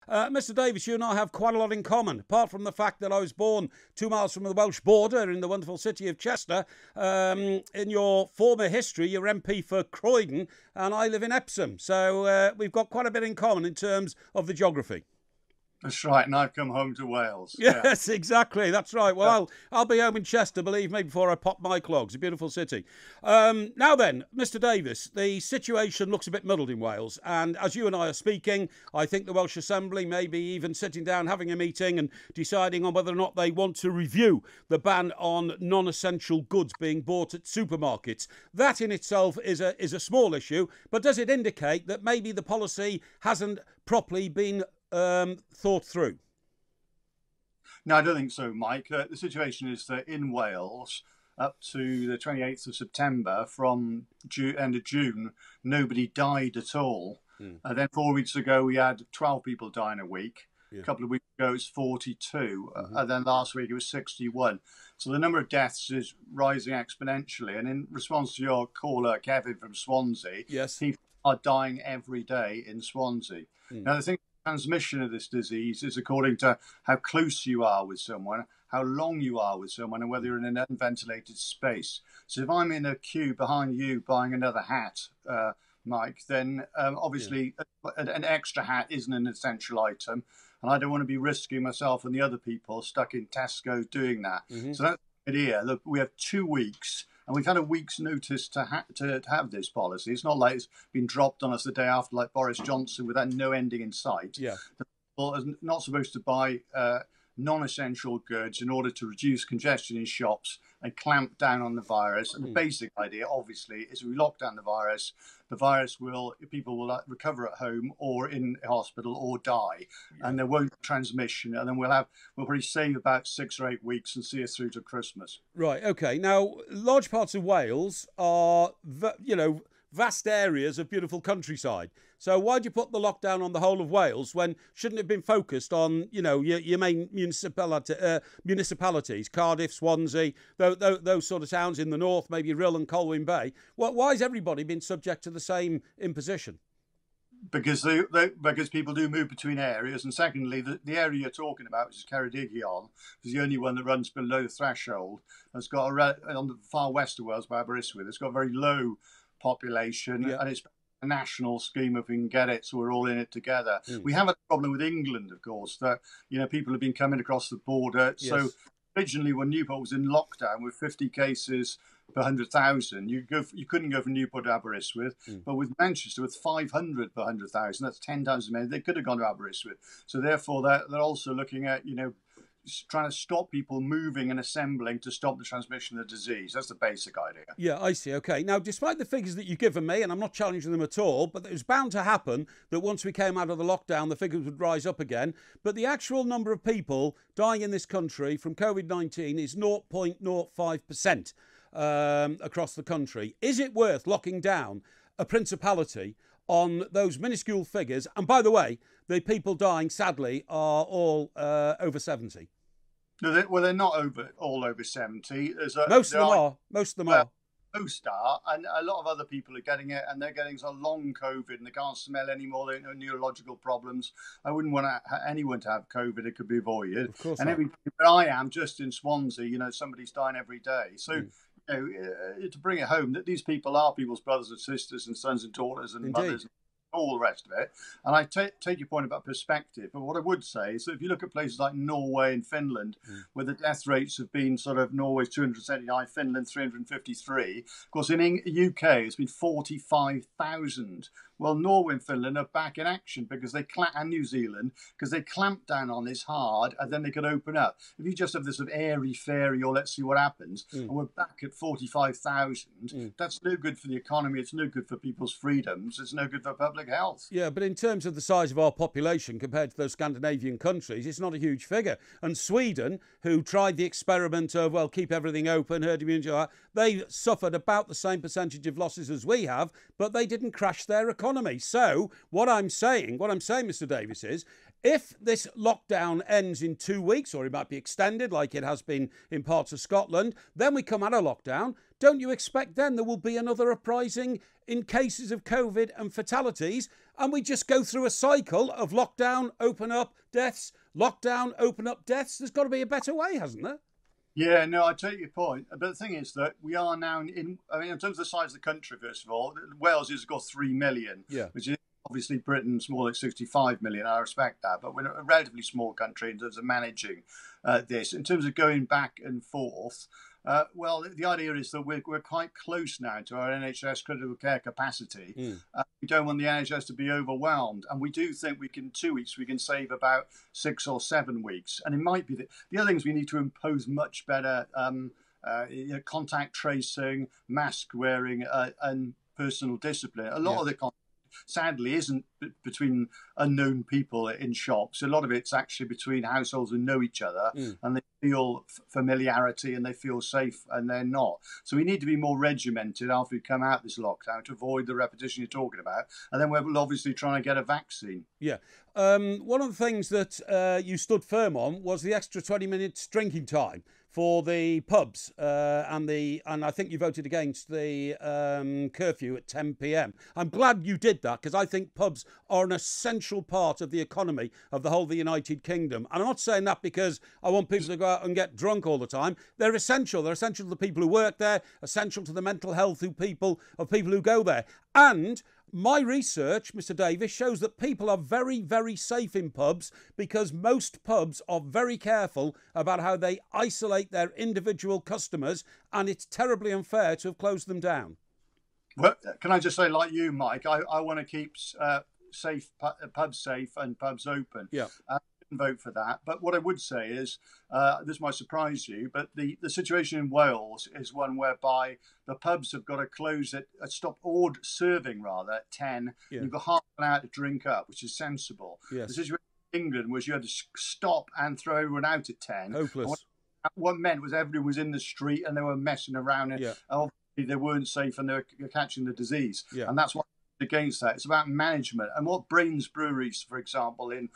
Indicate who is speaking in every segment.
Speaker 1: Mr. Davies, you and I have quite a lot in common, apart from the fact that I was born 2 miles from the Welsh border in the wonderful city of Chester. In your former history, you're MP for Croydon, and I live in Epsom. So we've got quite a bit in common in terms of the geography.
Speaker 2: That's right, and I've come home to Wales.
Speaker 1: Yes, exactly. That's right. Well, I'll be home in Chester, believe me, before I pop my clogs. A beautiful city. Now then, Mr. Davies, the situation looks a bit muddled in Wales. And as you and I are speaking, I think the Welsh Assembly may be even sitting down, having a meeting and deciding on whether or not they want to review the ban on non-essential goods being bought at supermarkets. That in itself is a small issue, but does it indicate that maybe the policy hasn't properly been thought through?
Speaker 2: No, I don't think so, Mike. The situation is that in Wales, up to the 28th of September, from end of June, nobody died at all. Then 4 weeks ago, we had 12 people dying a week. A couple of weeks ago, it was 42. And then last week, it was 61. So the number of deaths is rising exponentially. And in response to your caller, Kevin from Swansea, people are dying every day in Swansea. Now, the thing, transmission of this disease is according to how close you are with someone, how long you are with someone, and whether you're in an unventilated space. So if I'm in a queue behind you buying another hat, Mike, then obviously an extra hat isn't an essential item, and I don't want to be risking myself and the other people stuck in Tesco doing that. So that's the idea. Look, we have 2 weeks. And we've had a week's notice to have this policy. It's not like it's been dropped on us the day after, like Boris Johnson, with that no ending in sight. The people are not supposed to buy non-essential goods in order to reduce congestion in shops and clamp down on the virus. And the basic idea, obviously, is if we lock down the virus people will recover at home or in hospital or die, and there won't be transmission. And then we'll probably save about 6 or 8 weeks and see us through to Christmas.
Speaker 1: Right. Okay. Now, large parts of Wales are, vast areas of beautiful countryside. So why do you put the lockdown on the whole of Wales when shouldn't it have been focused on, your main municipalities, Cardiff, Swansea, those sort of towns in the north, maybe Rhyl and Colwyn Bay? Why has everybody been subject to the same imposition?
Speaker 2: Because people do move between areas, and secondly, the area you're talking about, which is Ceredigion, is the only one that runs below the threshold. It's got on the far west of Wales by Aberystwyth. It's got a very low population, and it's a national scheme if we can get it, so we're all in it together. We have a problem with England, of course, that people have been coming across the border. So originally, when Newport was in lockdown with 50 cases per 100,000, you couldn't go from Newport to Aberystwyth. But with Manchester, with 500 per 100,000, that's 10 times as many. They could have gone to Aberystwyth. So therefore, they're also looking at trying to stop people moving and assembling to stop the transmission of the disease. That's the basic idea. Yeah,
Speaker 1: I see. Okay. Now, despite the figures that you've given me, and I'm not challenging them at all, but it was bound to happen that once we came out of the lockdown, the figures would rise up again. But the actual number of people dying in this country from COVID-19 is 0.05% across the country. Is it worth locking down a principality on those minuscule figures? And by the way, the people dying, sadly, are all over 70.
Speaker 2: No, they're not all over 70.
Speaker 1: Most of them are. Most are,
Speaker 2: and a lot of other people are getting it, and they're getting some long COVID, and they can't smell anymore. They have neurological problems. I wouldn't want anyone to have COVID. It could be avoided. Of course. And but I am just in Swansea. Somebody's dying every day. So. To bring it home, that these people are people's brothers and sisters and sons and daughters and mothers, and all the rest of it. And I take your point about perspective, but what I would say is that if you look at places like Norway and Finland, where the death rates have been sort of Norway's 279, Finland 353. Of course, in the UK, it's been 45,000. Well, Norway and Finland are back in action because and New Zealand, because they clamped down on this hard, and then they could open up. If you just have this sort of airy-fairy, or let's see what happens, and we're back at 45,000, that's no good for the economy. It's no good for people's freedoms. It's no good for public health.
Speaker 1: Yeah, but in terms of the size of our population compared to those Scandinavian countries, it's not a huge figure. And Sweden, who tried the experiment of, keep everything open, herd immunity, they suffered about the same percentage of losses as we have, but they didn't crash their economy. economy. So what I'm saying, Mr. Davies, is if this lockdown ends in 2 weeks, or it might be extended like it has been in parts of Scotland, then we come out of lockdown. Don't you expect then there will be another uprising in cases of COVID and fatalities, and we just go through a cycle of lockdown, open up, deaths, lockdown, open up, deaths? There's got to be a better way, hasn't there?
Speaker 2: Yeah, no, I take your point. But the thing is that we are now in terms of the size of the country, first of all, Wales has got 3 million, which is obviously Britain's more like 65 million. I respect that. But we're a relatively small country in terms of managing this. In terms of going back and forth, well, the idea is that we're quite close now to our NHS critical care capacity. We don't want the NHS to be overwhelmed, and we do think we can 2 weeks we can save about 6 or 7 weeks. And it might be that the other things we need to impose much better contact tracing, mask wearing, and personal discipline. A lot of the sadly isn't between unknown people in shops. A lot of it's actually between households who know each other and they feel familiarity and they feel safe, and they're not. So we need to be more regimented after we come out this lockdown to avoid the repetition you're talking about. And then we're obviously trying to get a vaccine. Yeah.
Speaker 1: One of the things that you stood firm on was the extra 20 minutes drinking time for the pubs, and I think you voted against the curfew at 10 p.m. I'm glad you did that, because I think pubs are an essential part of the economy of the whole of the United Kingdom. And I'm not saying that because I want people to go out and get drunk all the time. They're essential. They're essential to the people who work there, essential to the mental health of people who go there. And my research, Mr. Davies, shows that people are very, very safe in pubs, because most pubs are very careful about how they isolate their individual customers, and it's terribly unfair to have closed them down.
Speaker 2: Well, can I just say, like you, Mike, I want to keep pubs safe and pubs open. Yeah. Vote for that. But what I would say is, this might surprise you, but the situation in Wales is one whereby the pubs have got to close stop serving rather at 10. You've got half an hour to drink up, which is sensible. Yes. The situation in England was you had to stop and throw everyone out at 10.
Speaker 1: Hopeless.
Speaker 2: What meant was everyone was in the street and they were messing around, and obviously they weren't safe and they were catching the disease. And that's what against that. It's about management. And what Brains Breweries, for example, in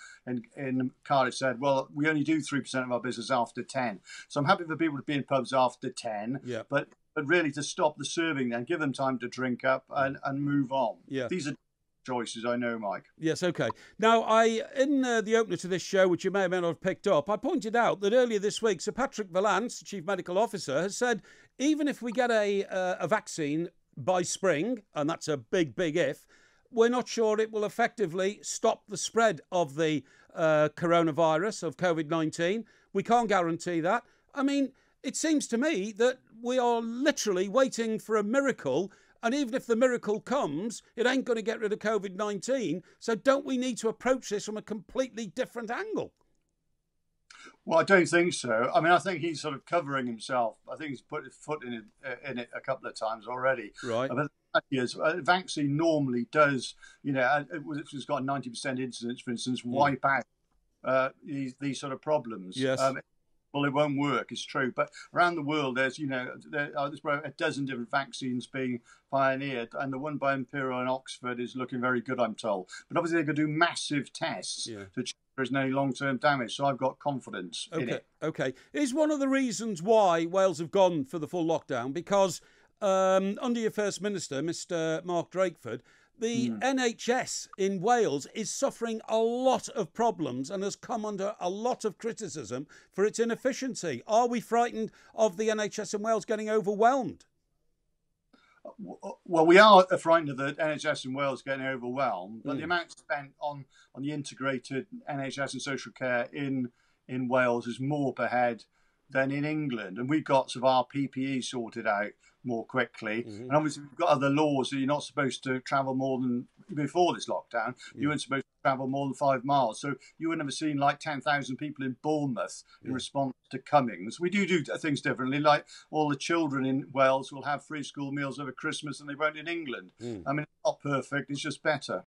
Speaker 2: Cardiff said, well, we only do 3% of our business after 10. So I'm happy for people to be in pubs after 10, but really to stop the serving then, give them time to drink up and move on. These are choices, I know, Mike.
Speaker 1: Yes, okay. Now, in the opener to this show, which you may or may not have picked up, I pointed out that earlier this week, Sir Patrick Vallance, Chief Medical Officer, has said even if we get a vaccine by spring, and that's a big, big if, we're not sure it will effectively stop the spread of the coronavirus, of COVID-19. We can't guarantee that. I mean, it seems to me that we are literally waiting for a miracle, and even if the miracle comes, it ain't going to get rid of COVID-19. So don't we need to approach this from a completely different angle?
Speaker 2: Well, I don't think so. I mean, I think he's sort of covering himself. I think he's put his foot in it a couple of times already.
Speaker 1: Right.
Speaker 2: But a vaccine normally does, it's got a 90% incidence, for instance, wipe out these sort of problems.
Speaker 1: Yes.
Speaker 2: Well, it won't work, it's true. But around the world, there's a dozen different vaccines being pioneered, and the one by Imperial in Oxford is looking very good, I'm told. But obviously, they could do massive tests to check there isn't any long-term damage. So I've got confidence in it.
Speaker 1: Okay. Is one of the reasons why Wales have gone for the full lockdown because under your First Minister, Mr. Mark Drakeford, the NHS in Wales is suffering a lot of problems and has come under a lot of criticism for its inefficiency. Are we frightened of the NHS in Wales getting overwhelmed?
Speaker 2: Well, we are frightened of the NHS in Wales getting overwhelmed, but the amount spent on the integrated NHS and social care in Wales is more per head than in England. And we've got sort of our PPE sorted out more quickly. And obviously we've got other laws that you're not supposed to travel more than, before this lockdown, you weren't supposed to travel more than 5 miles. So you would never seen like 10,000 people in Bournemouth in response to Cummings. We do things differently, like all the children in Wales will have free school meals over Christmas and they won't in England. I mean, it's not perfect, it's just better.